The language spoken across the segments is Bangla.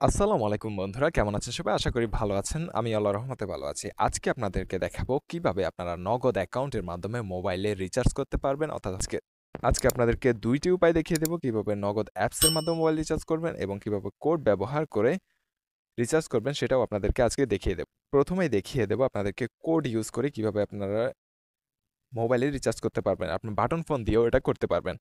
আসসালামু আলাইকুম বন্ধুরা, কেমন আছেন সবাই? আশা করি ভালো আছেন। আমি আল্লাহর রহমতে ভালো আছি। আজকে আপনাদেরকে দেখাবো কিভাবে আপনারা নগদ অ্যাকাউন্টের মাধ্যমে মোবাইলে রিচার্জ করতে পারবেন। অর্থাৎ আজকে আপনাদেরকে ২ টি উপায় দেখিয়ে দেব কিভাবে নগদ অ্যাপসের মাধ্যমে মোবাইল রিচার্জ করবেন এবং কিভাবে কোড ব্যবহার করে রিচার্জ করবেন সেটাও আপনাদেরকে আজকে দেখিয়ে দেব। প্রথমেই দেখিয়ে দেব আপনাদেরকে কোড ইউজ করে কিভাবে আপনারা মোবাইলে রিচার্জ করতে পারবেন। আপনি বাটন ফোন দিয়েও এটা করতে পারবেন।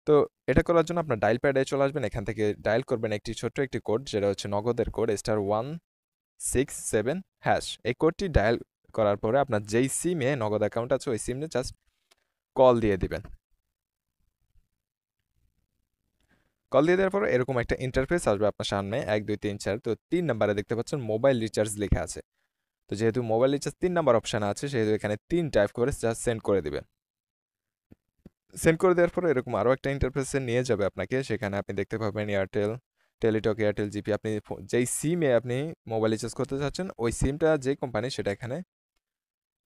তো এটা করার জন্য আপনার ডায়াল প্যাডে চলে আসবেন। এখান থেকে ডায়াল করবেন ছোট্ট একটি কোড, যেটা হচ্ছে নগদের কোড *167# এই কোডটি ডায়াল করার পরে আপনার যেই সিমে নগদ অ্যাকাউন্ট আছে ওই সিমে জাস্ট কল দিয়ে দিবেন। কল দিয়ে দেওয়ার পরে এরকম একটা ইন্টারফেস আসবে আপনার সামনে, ১ ২ ৩ ৪। তো ৩ নাম্বারে দেখতে পাচ্ছেন মোবাইল রিচার্জ লেখা আছে। তো যেহেতু মোবাইল রিচার্জ ৩ নাম্বার অপশন আছে, সেহেতু এখানে ৩ টাইপ করে জাস্ট সেন্ড করে দিবেন। সেন্ড করে দেওয়ার পরে এরকম আরও একটা ইন্টারফেসে নিয়ে যাবে আপনাকে। সেখানে আপনি দেখতে পাবেন এয়ারটেল, টেলিটক, এয়ারটেল, জিপি। আপনি যেই সিমে আপনি মোবাইল রিচার্জ করতে চাচ্ছেন ওই সিমটা যে কোম্পানি সেটা এখানে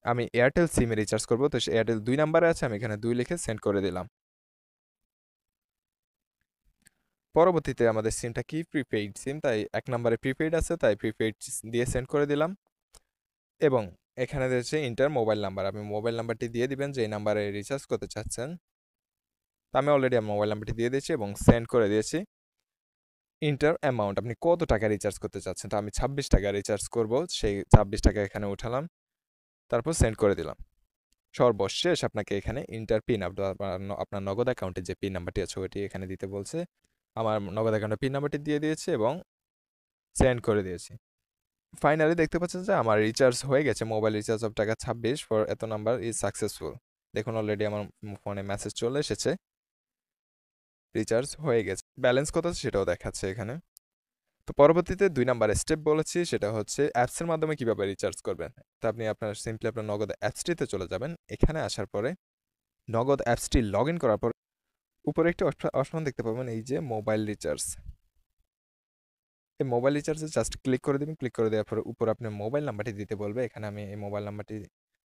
আমি এয়ারটেল সিমে রিচার্জ করব। তো এয়ারটেল ২ নাম্বারে আছে, আমি এখানে ২ লিখে সেন্ড করে দিলাম। পরবর্তীতে আমাদের সিমটা কি প্রিপেইড সিম, তাই ১ নাম্বারে প্রিপেইড আছে, তাই প্রিপেইড দিয়ে সেন্ড করে দিলাম। এবং এখানে রয়েছে ইন্টার মোবাইল নাম্বার, আপনি মোবাইল নাম্বারটি দিয়ে দিবেন যেই নাম্বারে রিচার্জ করতে চাচ্ছেন। তো আমি অলরেডি আমার মোবাইল নাম্বারটি দিয়ে দিয়েছি এবং সেন্ড করে দিয়েছি। ইন্টার অ্যামাউন্ট, আপনি কত টাকা রিচার্জ করতে চাচ্ছেন। তো আমি ২৬ টাকা রিচার্জ করব, সেই ২৬ টাকা এখানে উঠালাম, তারপর সেন্ড করে দিলাম। সর্বশেষ আপনাকে এখানে ইন্টার পিন, আপনার নগদ অ্যাকাউন্টে যে পিন নাম্বারটি আছে ওইটি এখানে দিতে বলছে। আমার নগদ অ্যাকাউন্টের পিন নাম্বারটি দিয়ে দিয়েছি এবং সেন্ড করে দিয়েছি। ফাইনালি দেখতে পাচ্ছেন যে আমার রিচার্জ হয়ে গেছে। মোবাইল রিচার্জ অফ টাকা ২৬ ফর এত নাম্বার ইজ সাকসেসফুল। দেখুন অলরেডি আমার ফোনে মেসেজ চলে এসেছে, রিচার্জ হয়ে গেছে। ব্যালেন্স কত আছে সেটাও দেখাচ্ছে এখানে। তো পরবর্তীতে ২ নাম্বার স্টেপ বলেছি, সেটা হচ্ছে অ্যাপসের মাধ্যমে কিভাবে রিচার্জ করবেন। তো আপনি সিম্পলি আপনার নগদ অ্যাপসটিতে চলে যাবেন। এখানে আসার পরে নগদ অ্যাপসটি লগ ইন করার পর উপরে একটি অপশন দেখতে পাবেন, এই যে মোবাইল রিচার্জ। এই মোবাইল রিচার্জে জাস্ট ক্লিক করে দিবেন। ক্লিক করে দেওয়ার পরে উপরে আপনার মোবাইল নাম্বারটি দিতে বলবে। এখানে আমি এই মোবাইল নাম্বারটি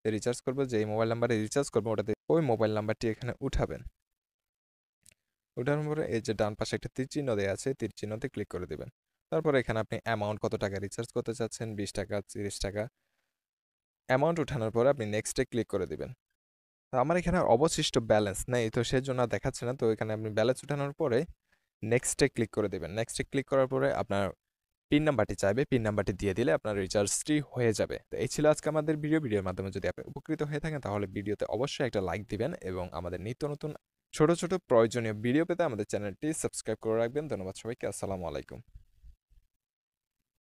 রিচার্জ করব। যে মোবাইল নাম্বারে রিচার্জ করবো ওটাতে ওই মোবাইল নাম্বারটি এখানে উঠাবেন। ওঠানোর পরে এই যে ডান পাশে একটা তীর চিহ্ন দেওয়া আছে, তীর চিহ্নতে ক্লিক করে দিবেন। তারপরে এখানে আপনি অ্যামাউন্ট কত টাকা রিচার্জ করতে চাচ্ছেন, ২০ টাকা, ৩০ টাকা। অ্যামাউন্ট উঠানোর পরে আপনি নেক্সটে ক্লিক করে দিবেন। তো আমার এখানে আর অবশিষ্ট ব্যালেন্স নেই, তো সেজন্য আর দেখাচ্ছে না। তো এখানে আপনি ব্যালেন্স উঠানোর পরে নেক্সটে ক্লিক করে দিবেন। নেক্সটে ক্লিক করার পরে আপনার পিন নাম্বারটি চাইবে, পিন নাম্বারটি দিয়ে দিলে আপনার রিচার্জটি হয়ে যাবে। তো এই ছিল আজকে আমাদের ভিডিওর মাধ্যমে যদি আপনি উপকৃত হয়ে থাকেন তাহলে ভিডিওতে অবশ্যই একটা লাইক দিবেন এবং আমাদের নিত্য নতুন ছোট ছোট প্রয়োজনীয় ভিডিও পেতে আমাদের চ্যানেলটি সাবস্ক্রাইব করে রাখবেন। ধন্যবাদ সবাইকে। আসসালামু আলাইকুম।